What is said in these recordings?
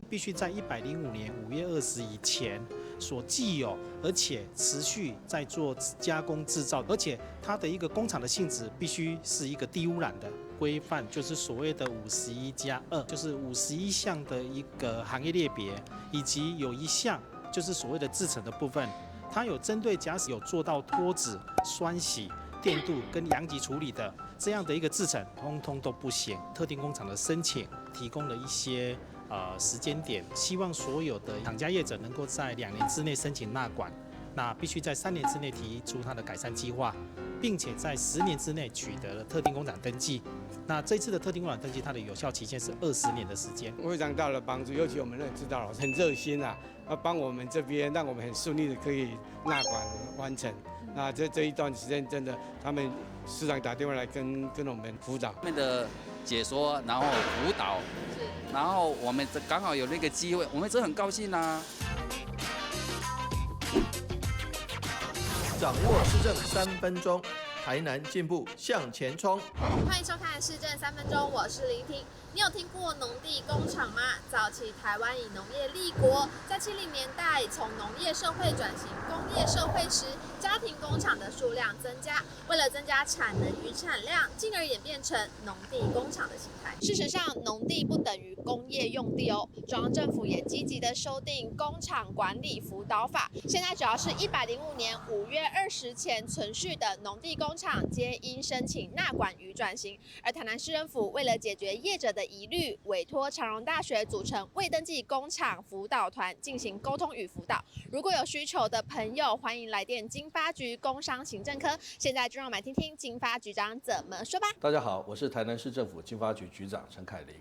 必须在105年5月20以前所既有，而且持续在做加工制造，而且它的一个工厂的性质必须是一个低污染的规范，就是所谓的51+2，就是51项的一个行业类别，以及有一项就是所谓的制程的部分，它有针对假使有做到脱脂、酸洗、电镀跟阳极处理的这样的一个制程，通通都不行。特定工厂的申请提供了一些时间点，希望所有的厂家业者能够在2年之内申请纳管，那必须在3年之内提出它的改善计划，并且在10年之内取得了特定工厂登记。那这次的特定工厂登记，它的有效期限是20年的时间，非常大的帮助。尤其我们的指导老师很热心啊，要帮我们这边，让我们很顺利的可以纳管完成。那这一段时间真的，他们市长打电话来跟我们辅导，他们的解说，然后辅导，然后我们刚好有那个机会，我们真的很高兴啊。掌握市政3分钟，台南进步向前冲。欢迎收看《市政3分钟》，我是林婷。你有听过农地工厂吗？早期台湾以农业立国，在70年代从农业社会转型工业社会时，家庭工厂的数量增加，为了增加产能与产量，进而演变成农地工厂的形态。事实上，农地不等于工业用地哦。中央政府也积极的修订《工厂管理辅导法》，现在只要是105年5月20前存续的农地工厂，皆应申请纳管与转型。而台南市政府为了解决业者的疑虑，委托长荣大学组成未登记工厂辅导团进行沟通与辅导。如果有需求的朋友，欢迎来电经发局工商行政科。现在就让我们来听听经发局长怎么说吧。大家好，我是台南市政府经发局局长陈凯琳。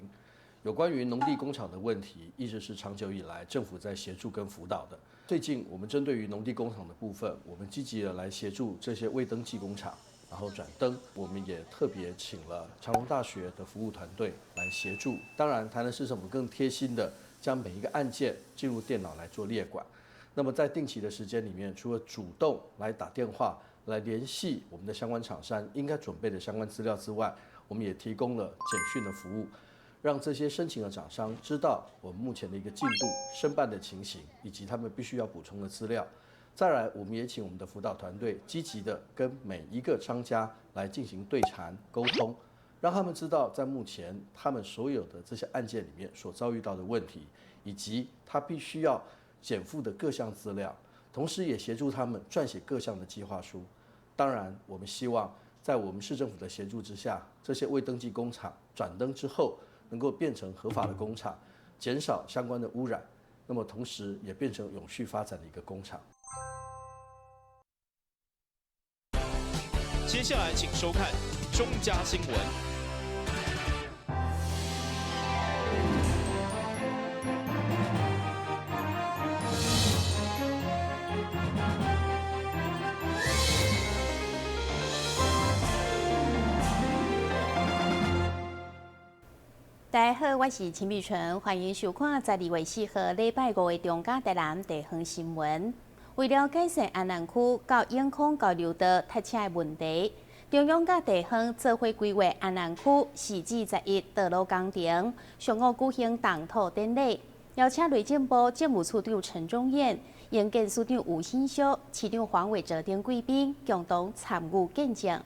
有关于农地工厂的问题，一直是长久以来政府在协助跟辅导的。最近我们针对于农地工厂的部分，我们积极的来协助这些未登记工厂，然后转登，我们也特别请了长荣大学的服务团队来协助。当然，台南市政府更贴心的将每一个案件进入电脑来做列管。那么在定期的时间里面，除了主动来打电话来联系我们的相关厂商应该准备的相关资料之外，我们也提供了简讯的服务，让这些申请的厂商知道我们目前的一个进度、申办的情形，以及他们必须要补充的资料。再来，我们也请我们的辅导团队积极的跟每一个商家来进行对谈沟通，让他们知道在目前他们所有的这些案件里面所遭遇到的问题，以及他必须要减负的各项资料，同时也协助他们撰写各项的计划书。当然，我们希望在我们市政府的协助之下，这些未登记工厂转登之后，能够变成合法的工厂，减少相关的污染，那么同时也变成永续发展的一个工厂。接下来请收看中嘉新闻。大家好，我是陈碧纯，欢迎收看12月4号礼拜5的中嘉台南地方新闻。为了改善安南区到永康交流道塞车的问题，中央甲地方做伙规划安南区4至11道路工程，上午举行动土典礼，邀请内政部政务处长陈宗彦、营建署长吴新修、市长黄伟哲等贵宾共同参与见证。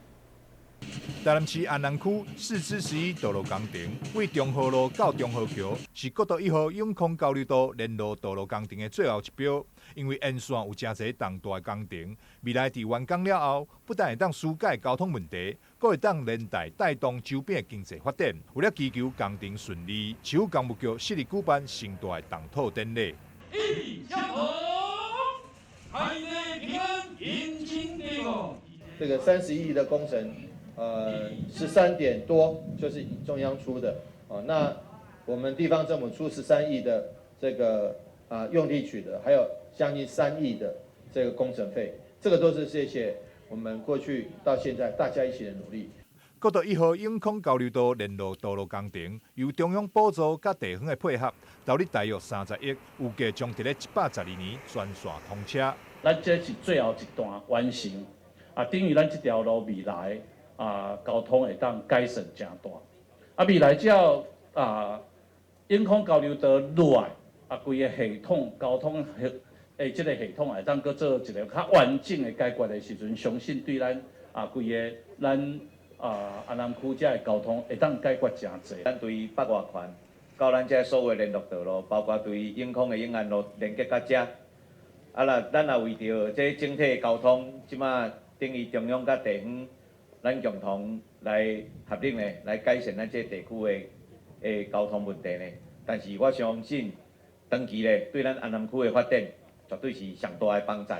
台南市安南区4至11道路工程，为中和路到中和桥是国道1号永康交流道连路道路工程的最后一标。因为沿线有真侪重大工程，未来伫完工了后，不但会当疏解交通问题，阁会当连带动周边的经济发展。为了祈求工程顺利，市府工务局设立举办盛大的动土典礼。一相同，海内平安，迎亲地方。这个30亿的工程，13点多就是中央出的，那我们地方政府出13亿的这个用地取得，还有将近3亿的这个工程费，这个都是谢谢我们过去到现在大家一起的努力。国道1号永康交流道连路道路工程，由中央补助甲地方的配合，投入大约30亿，预计将伫咧112年全线通车。咱这是最后一段完成，等于咱这条路未来交通会当改善真大。未来只要永康交流道内规个系统交通即个系统会当搁做一个较完整的解决的时阵，相信对咱规个咱安南区遮的交通会当解决真侪。咱对北外环到咱遮所有联络道路，包括对永康的永安路连接到遮，咱也为着这整体的交通，即马等于中央甲地方，咱共同来合力呢，来改善咱这地区的交通问题呢。但是我相信，长期呢，对咱安南区的发展，绝对是上大的帮助。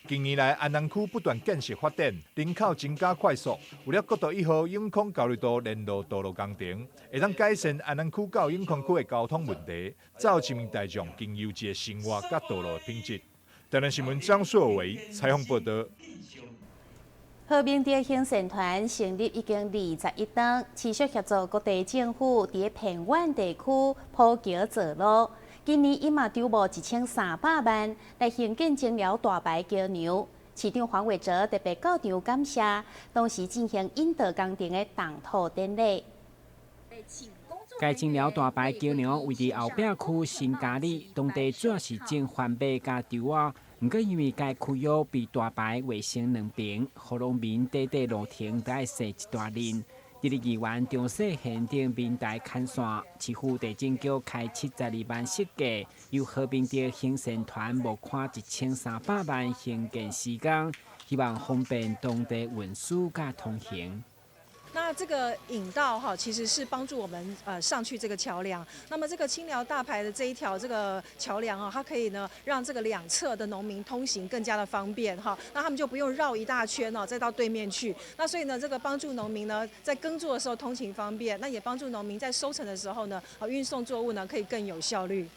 近年来，安南区不断建设发展，人口增加快速。为了国道1号永康交流道联络道路工程，会当改善安南区到永康区的交通问题，造市民大众更优质的生活甲道路的品质。台南新闻张硕伟采访报道。和平的行善团成立已经21年，持续协助各地政府伫偏远地区普桥造路。今年伊嘛筹募1300万来兴建整条大牌桥梁。市长黄伟哲特别到场感谢，同时进行引导工程的动土典礼。该整条大牌桥梁位伫后壁区新嘉里，当地主要是种番麦甲稻仔。不过因为该区域被大牌围成两边，互农民短短路程都要踅一段路。第二议员中西县顶民台砍线，市府地政局开72万设计，由和平的行善团募款1300万兴建施工，希望方便当地运输甲通行。那这个引道哈，其实是帮助我们上去这个桥梁。那么这个清寮大排的这一条这个桥梁啊，它可以呢让这个两侧的农民通行更加的方便哈。那他们就不用绕一大圈哦，再到对面去。那所以呢，这个帮助农民呢在耕作的时候通勤方便，那也帮助农民在收成的时候呢，运送作物呢可以更有效率。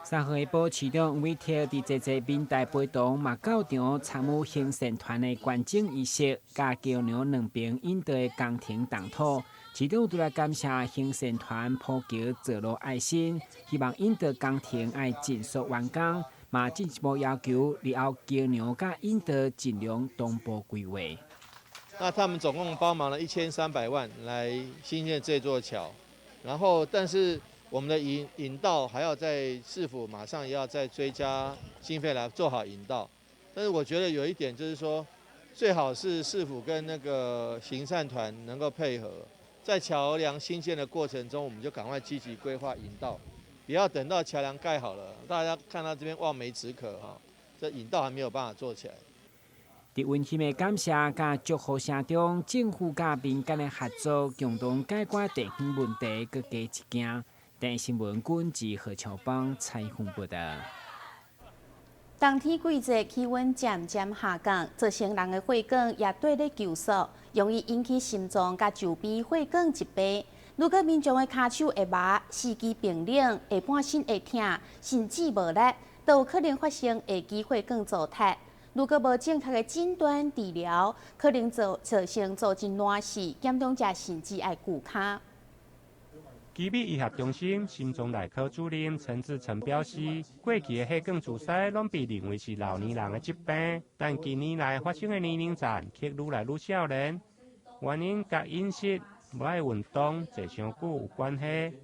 三河下晡，市长为贴伫这些民代陪同，嘛到场参与行善团的观景仪式，甲桥梁两边引导的工程动土。市长除了感谢行善团普桥造路爱心，希望引导工程爱尽速完工，嘛进一步要求日后桥梁甲引导尽量同步规划。那他们总共帮忙了1300万来兴建这座桥，然后但是我们的引道还要在市府马上也要再追加经费来做好引道，但是我觉得有一点就是说，最好是市府跟那个行善团能够配合，在桥梁兴建的过程中，我们就赶快积极规划引道，不要等到桥梁盖好了，大家看到这边望梅止渴哈，这引道还没有办法做起来。伫温馨的感谢甲祝福声中，政府甲民间的合作，共同解决地方问题，搁加一行。台新闻军及何超邦采访报道。冬天季节气温渐渐下降，造成人的血管也对咧收缩，容易引起心脏甲周边血管疾病。如果民众的骹手会麻、四肢冰冷、下半身会痛，甚至无力，都有可能发生下肢血管阻塞。如果无正确的诊断治疗，可能造成组织烂死，严重者甚至要骨卡。基比医学中心心脏内科主任陈志成表示，过去的血管阻塞拢被认为是老年人的疾病，但近年来发生的年龄层却愈来愈少年，原因甲饮食、无爱运动、坐伤久有关系。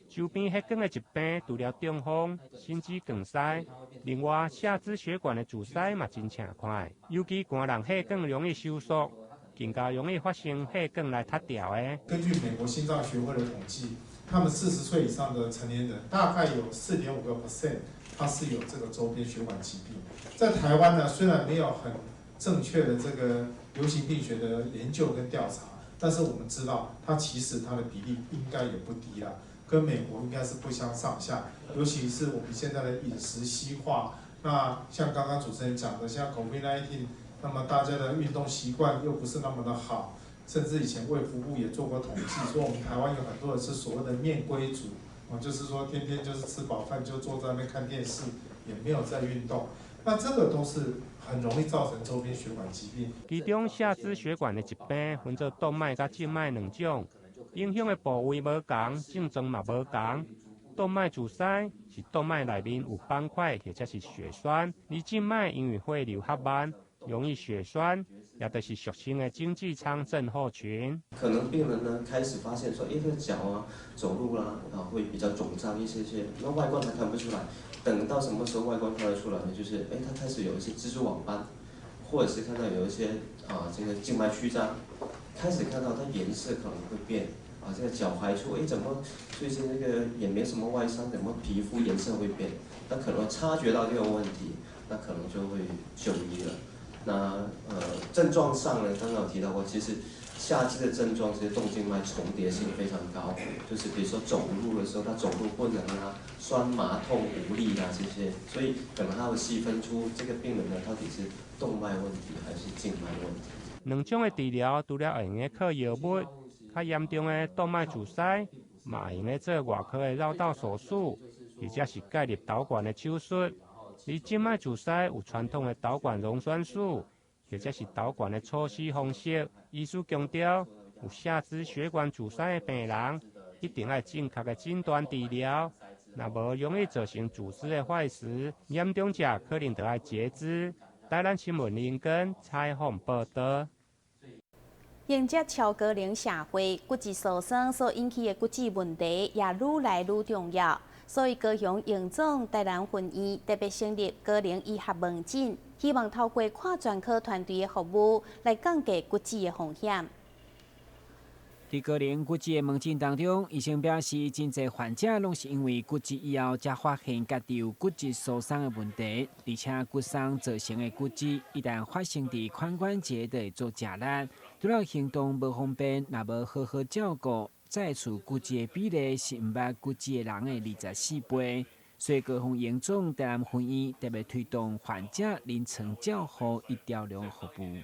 周边血管的疾病除了中风、心肌梗塞，另外下肢血管的阻塞嘛真正快，尤其寒人血管容易收缩，更加容易发生血管来塌掉的。根据美国心脏学会的统计，他们40岁以上的成年人，大概有4.5%，他是有这个周边血管疾病。在台湾呢，虽然没有很正确的这个流行病学的研究跟调查，但是我们知道，它其实它的比例应该也不低啦，跟美国应该是不相上下。尤其是我们现在的饮食西化，那像刚刚主持人讲的，像 COVID-19， 那么大家的运动习惯又不是那么的好。甚至以前卫福部也做过统计，说我们台湾有很多人是所谓的面龟族，就是说天天就是吃饱饭就坐在那边看电视，也没有在运动。那这个都是很容易造成周边血管疾病。其中下肢血管的疾病分做动脉甲静脉两种，影响的部位无同，症状嘛无同。动脉阻塞是动脉内面有斑块或者是血栓，而静脉因为血流较慢。容易血栓，也就是俗称的经济舱症候群。可能病人呢开始发现说，这个脚啊走路啦会比较肿胀一些，那外观还看不出来。等到什么时候外观看得出来呢？就是他开始有一些蜘蛛网斑，或者是看到有一些这个静脉曲张，开始看到它颜色可能会变。这个脚踝处，怎么最近那个也没什么外伤，怎么皮肤颜色会变？那可能察觉到这个问题，那可能就会就医了。那症状上呢，刚刚有提到过，其实下肢的症状，其实动静脉重叠性非常高，就是比如说走路的时候，他走路不能啊，酸麻痛无力啊这些，所以可能他会细分出这个病人呢到底是动脉问题还是静脉问题。两种的治疗除了会用的靠药物。较严重的动脉阻塞，嘛会用做外科的绕道手术，或者是介入导管的手术。而静脉阻塞有传统的导管溶栓术，或者是导管的抽吸方式。医师强调，有下肢血管阻塞的病人，一定要正确的诊断治疗，若无容易造成组织的坏死，严重者可能就要截肢。台南新闻林根采访报道。迎接超高龄社会，骨质疏松所引起的骨质问题也愈来愈重要。所以高雄荣总台南分院特别成立高龄医学门诊，希望透过跨专科团队的服务，来降低骨质的风险。在高龄骨质的门诊当中，医生表示，真侪患者拢是因为骨折以后才发现家己有骨质疏松的问题，而且骨伤造成的骨折一旦发生在髋关节，就会做假烂。除了行动无方便，若无好好照顾，再次骨折的比例是毋捌骨折的人的24倍。所以高雄荣总台南分院特别推动患者临床照护一条龙服务。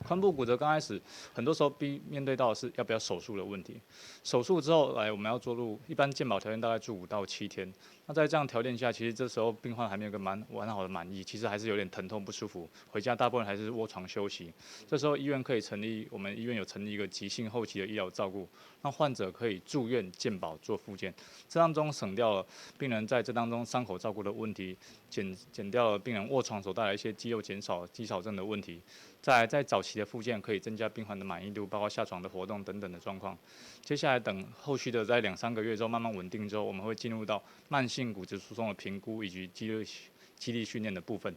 髋部骨折刚开始，很多时候面对到的是要不要手术的问题。手术之后，我们要做入一般健保条件大概住5到7天。那在这样条件下，其实这时候病患还没有个完好的满意，其实还是有点疼痛不舒服，回家大部分还是卧床休息。这时候医院可以成立，我们医院有成立一个急性后期的医疗照顾，让患者可以住院健保做复健，这当中省掉了病人在这当中伤口照顾的问题，减掉了病人卧床所带来一些肌肉减少、肌少症的问题。在早期的复健可以增加病患的满意度，包括下床的活动等等的状况。接下来等后续的在2、3个月之后慢慢稳定之后，我们会进入到慢性骨质疏松的评估以及肌力训练的部分。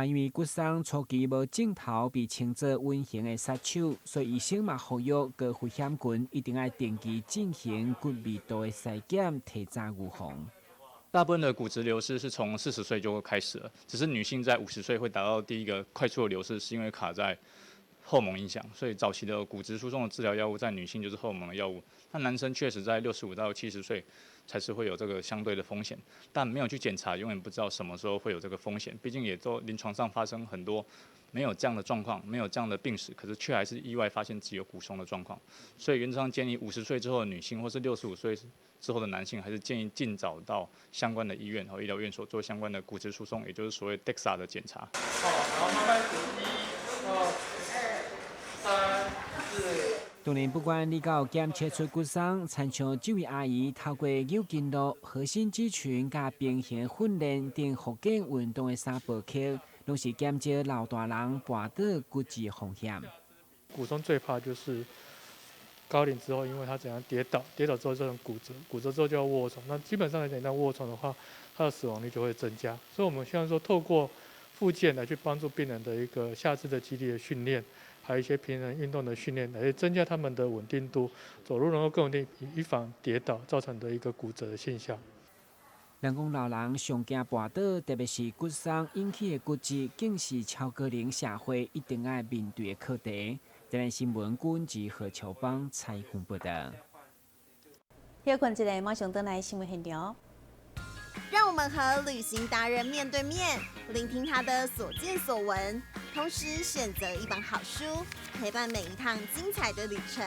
因为骨伤初期无镜头被称作温型的杀手，所以医生嘛呼吁高危险群一定要定期进行骨密度的筛检，提早预防。大部分的骨质流失是从40岁就会开始了，只是女性在50岁会达到第一个快速的流失，是因为卡在荷尔蒙影响。所以早期的骨质疏松的治疗药物在女性就是荷尔蒙的药物，那男生确实在65到70岁才是会有这个相对的风险，但没有去检查，永远不知道什么时候会有这个风险。毕竟也都临床上发生很多没有这样的状况，没有这样的病史，可是却还是意外发现自己有骨松的状况。所以原则上建议50岁之后的女性或是65岁之后的男性，还是建议尽早到相关的医院和医疗院所做相关的骨质疏松，也就是所谓 DEXA 的检查。好，然后慢慢数1、2、3、4。当然，不管你有检测出骨伤，参像这位阿姨透过有筋络、核心肌群加平衡训练等复健运动的3步曲，拢是减少老大人跌倒骨折风险。骨松最怕就是高龄之后，因为他怎样跌倒之后造成骨折，骨折之后就要卧床。那基本上来讲，一旦卧床的话，他的死亡率就会增加。所以我们希望说，透过复健来去帮助病人的一个下肢的肌力的训练，还有一些平衡运动的训练，来增加他们的稳定度，走路能够更稳定，预防跌倒造成的一个骨折的现象。人讲老人上惊跌倒，特别是骨伤引起的骨折，更是超高龄社会一定要面对的课题。台南新闻军及何乔邦采访报道。休困一下，马上回来新闻现场。让我们和旅行达人面对面，聆听他的所见所闻，同时选择一本好书，陪伴每一趟精彩的旅程。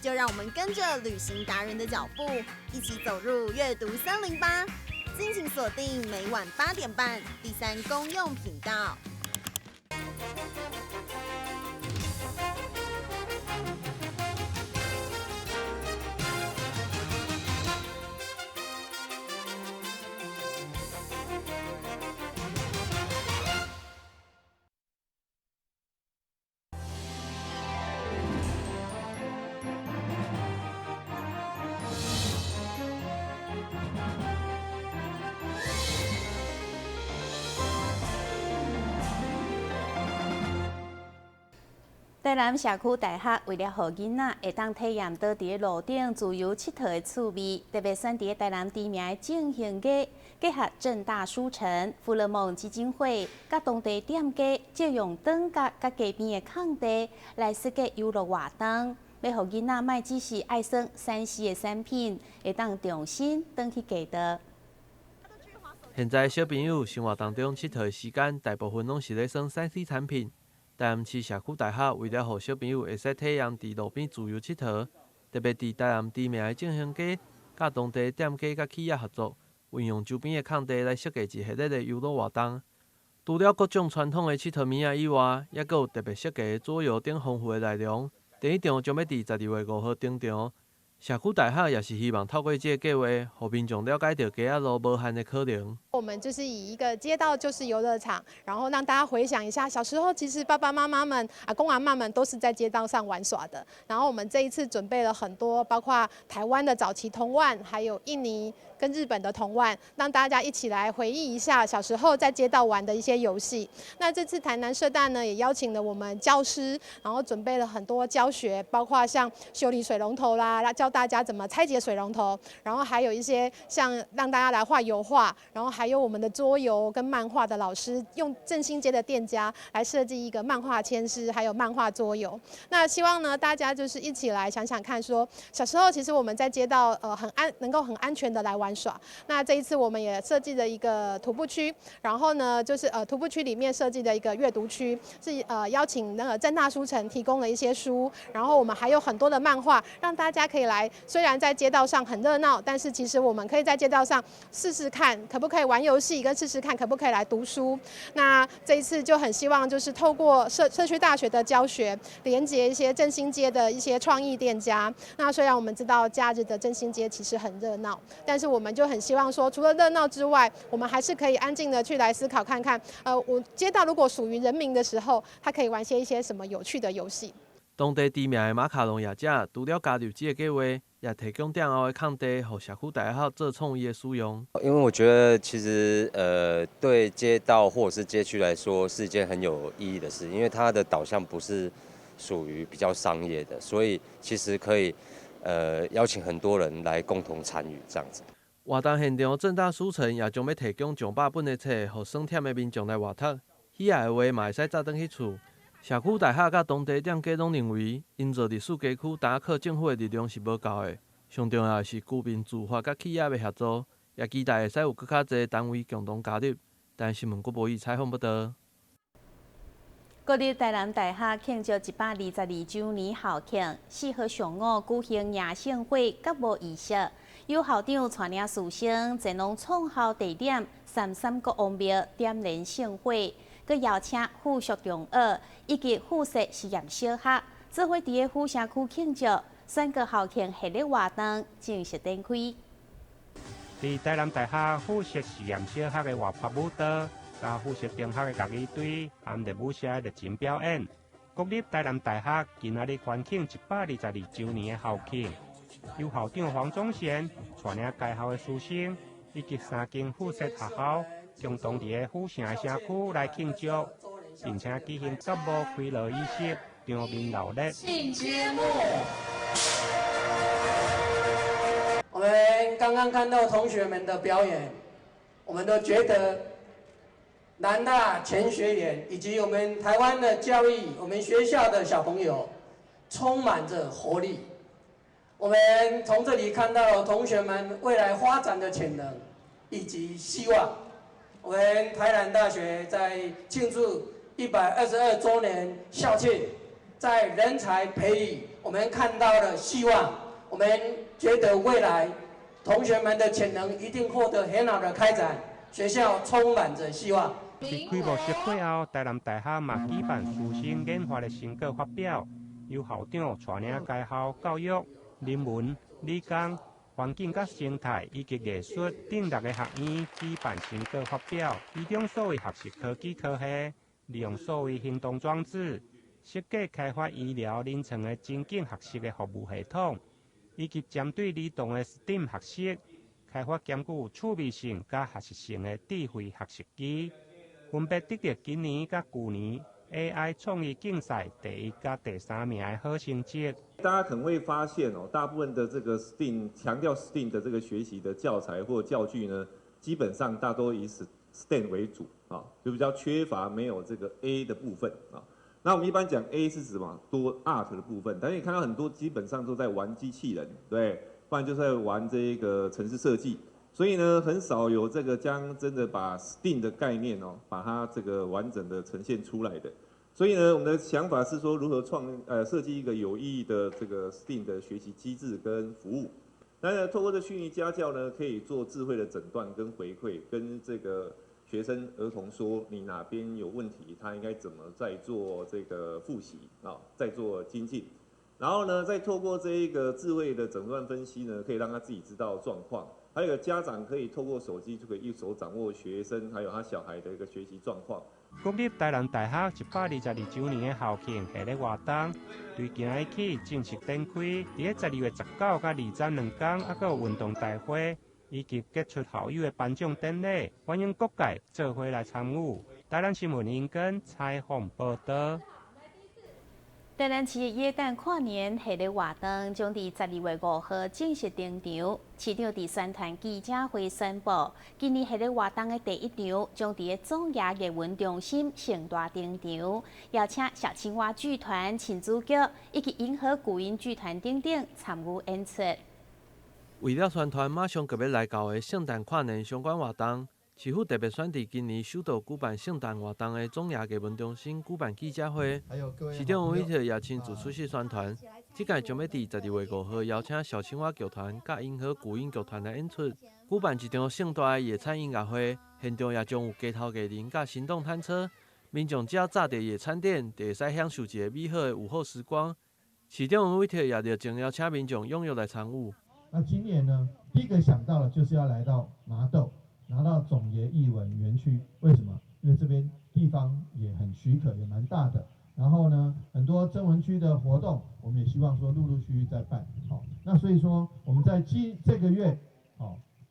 就让我们跟着旅行达人的脚步，一起走入阅读森林吧！敬请锁定每晚8点半第3公用频道。台南社区大学为了让囡仔会当体验到伫路顶自由佚佗的趣味，特别选伫台南知名的正兴街，结合正大书城、富乐梦基金会、甲当地店家，借用灯角甲街边的空地来设计游乐活动，要让囡仔莫只是爱耍3C的产品，会当重新返去家道。现在小朋友生活当中佚佗的时间，大部分拢是咧耍3C 产品。台南市社区大学为了让小朋友会使体验伫路边自由佚佗，特别伫台南知名的正兴街，甲当地店家甲企业合作，运用周边的空地来设计一系列的游乐活动。除了各种传统的佚佗物仔以外，也佫有特别设计的桌游等丰富的内容。第一场将要伫12月5号登场。社区大学也是希望透过这个计划，让民众了解到街仔路无限的可能。我们就是以一个街道就是游乐场，然后让大家回想一下小时候，其实爸爸妈妈们、阿公阿嬷们都是在街道上玩耍的。然后我们这一次准备了很多，包括台湾的早期童玩，还有印尼跟日本的童玩，让大家一起来回忆一下小时候在街道玩的一些游戏。那这次台南社大呢，也邀请了我们教师，然后准备了很多教学，包括像修理水龙头啦，教大家怎么拆解水龙头，然后还有一些像让大家来画油画，然后还有我们的桌游跟漫画的老师，用振兴街的店家来设计一个漫画签诗，还有漫画桌游。那希望呢，大家就是一起来想想看说小时候其实我们在街道能够很安全的来玩耍。那这一次我们也设计了一个徒步区，然后呢就是徒步区里面设计的一个阅读区，是邀请那个正大书城提供了一些书，然后我们还有很多的漫画，让大家可以来。虽然在街道上很热闹，但是其实我们可以在街道上试试看，可不可以玩游戏，跟试试看可不可以来读书。那这一次就很希望就是透过社区大学的教学，连接一些振兴街的一些创意店家。那虽然我们知道假日的振兴街其实很热闹，但是我们就很希望说，除了热闹之外，我们还是可以安静的去来思考看看，我街道如果属于人民的时候，它可以玩些一些什么有趣的游戏。当地知名的马卡龙业者除了加入这个计划，也提供店后的空地，让社区大学做创意的使用。因为我觉得其实对街道或者是街区来说是一件很有意义的事，因为它的导向不是属于比较商业的，所以其实可以邀请很多人来共同参与这样子。活动现场正大书城也将要提供上百本的册，让酸忝的民众来阅读。喜爱的话嘛会使早转去厝。社区大学甲当地店家拢认为，因做历史街区单靠政府的力量是无够的，上重要的是居民自发甲企业的合作，也期待会使有更较侪单位共同加入。但新闻国无以采访报道。国立台南大学庆祝122周年校庆，4号上午举行迎新会揭幕仪式，由校长带领师生前往创校地点33个王庙点燃盛会。佮邀请附属中学以及附设实验小学做伙伫个附社区庆祝，选个校庆系列活动正式展开。伫台南大学附设实验小学的活泼舞蹈，甲附设中学的国语队含热舞社的热情表演。国立台南大学今仔日欢庆122周年的校庆，由校长黄宗贤带领该校的师生以及3间附设学校。共同伫个府城社区来庆祝，并且举行揭幕开锣仪式，场面热烈。庆节目，我们刚刚看到同学们的表演，我们都觉得南大前学员以及我们台湾的教育，我们学校的小朋友充满着活力。我们从这里看到同学们未来发展的潜能以及希望。我们台南大学在庆祝122周年校庆，在人才培育，我们看到了希望。我们觉得未来同学们的潜能一定获得很好的开展，学校充满着希望。在开幕式会后，台南大学嘛举办师生研发的成果发表，由校长带领该校教育、人文、理工。环境甲生态以及艺术等6个学院举办成果发表，其中所谓学习科技科系，利用所谓行动装置设计开发医疗临床的情景学习的服务系统，以及针对儿童的 STEAM 学习，开发兼具趣味性甲学习性的智慧学习机，分别得到今年甲去年 AI 创意竞赛第1甲第3名的好成绩。大家可能会发现哦，大部分的这个 STEAM 强调 STEAM 的这个学习的教材或教具呢，基本上大多以 STEM 为主啊，就比较缺乏没有这个 A 的部分啊。那我们一般讲 A 是什么？多 Art 的部分，但是你看到很多基本上都在玩机器人，对，不然就是在玩这个程式设计。所以呢，很少有这个将真的把 STEAM 的概念哦，把它这个完整的呈现出来的。所以呢，我们的想法是说，如何设计一个有意义的这个 STEAM 的学习机制跟服务。当然，透过这虚拟家教呢，可以做智慧的诊断跟回馈，跟这个学生儿童说你哪边有问题，他应该怎么再做这个复习啊，再做精进。然后呢，再透过这一个智慧的诊断分析呢，可以让他自己知道状况。还有家长可以透过手机就可以一手掌握学生还有他小孩的一个学习状况。国立台南大学122周年的校庆系列活动，对今日起正式展开。伫12月19到22两天，还有运动大会以及杰出校友的颁奖典礼，欢迎各界做伙来参与。台南新闻英根采访报道。台南市的耶诞跨年系列活动将伫12月5号正式登场。市长伫宣传记者会宣布，今年系列活动的第1场将伫总业艺文中心盛大登场，邀请小青蛙剧团、亲子剧以及银河古音剧团等等参与演出。为了宣传马上就要来到的圣诞跨年相关活动，市府特别选伫今年首度举办圣诞活动的总业艺文中心举办记者会。市长王伟特也亲自出席宣传。这届将要伫12月5号邀请小青蛙剧团甲银河古音剧团来演出，举办一场盛大的野餐音乐会。现场也将有街头艺人甲行动摊车，民众只要早伫野餐点，就会使享受一个美好的午后时光。市长王伟特也热情邀请民众踊跃来参与。那今年呢，第一个想到的就是要来到麻豆。拿到总爷艺文园区，为什么？因为这边地方也很许可，也蛮大的。然后呢，很多曾文区的活动，我们也希望说陆陆续续在办。好，那所以说我们在这个月，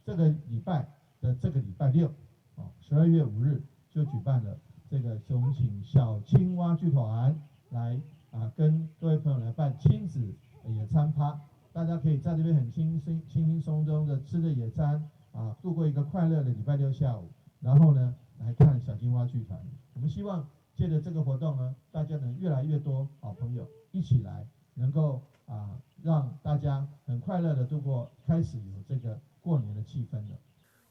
这个礼拜的这个礼拜6，12月5日就举办了这个，我们请小青蛙剧团来跟各位朋友来办亲子野餐趴，大家可以在这边很轻轻松松的吃着野餐。度过一个快乐的礼拜6下午，然后呢，来看小青蛙剧团。我们希望借着这个活动呢，大家能越来越多好朋友一起来，能够让大家很快乐的度过，开始有这个过年的气氛了。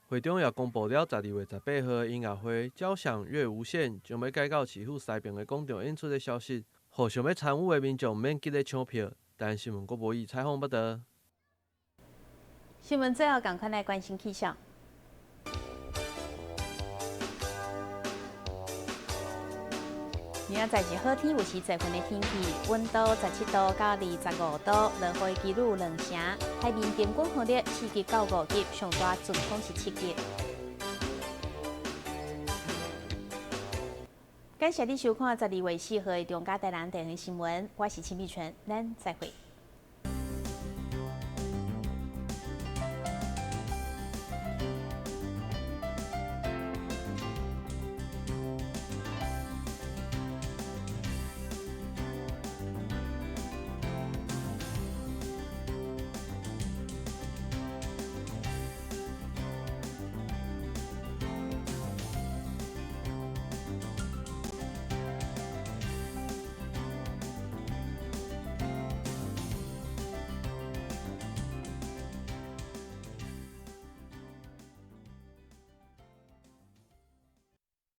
会中也公布了12月18号的音乐会《交响乐无限》将要改到市府西边的广场演出的消息，互想要参与的民众免急咧抢票。台南新闻郭博义采访报道。新闻最后赶快来关心气象。明仔载是好天，有时节份的天气，温度17度到25度，落雨几率2成，海面平均风力4级到5级，上大阵风是7级。感谢你收看12月4号的中嘉台南地方新闻，我是陈碧纯，咱再会。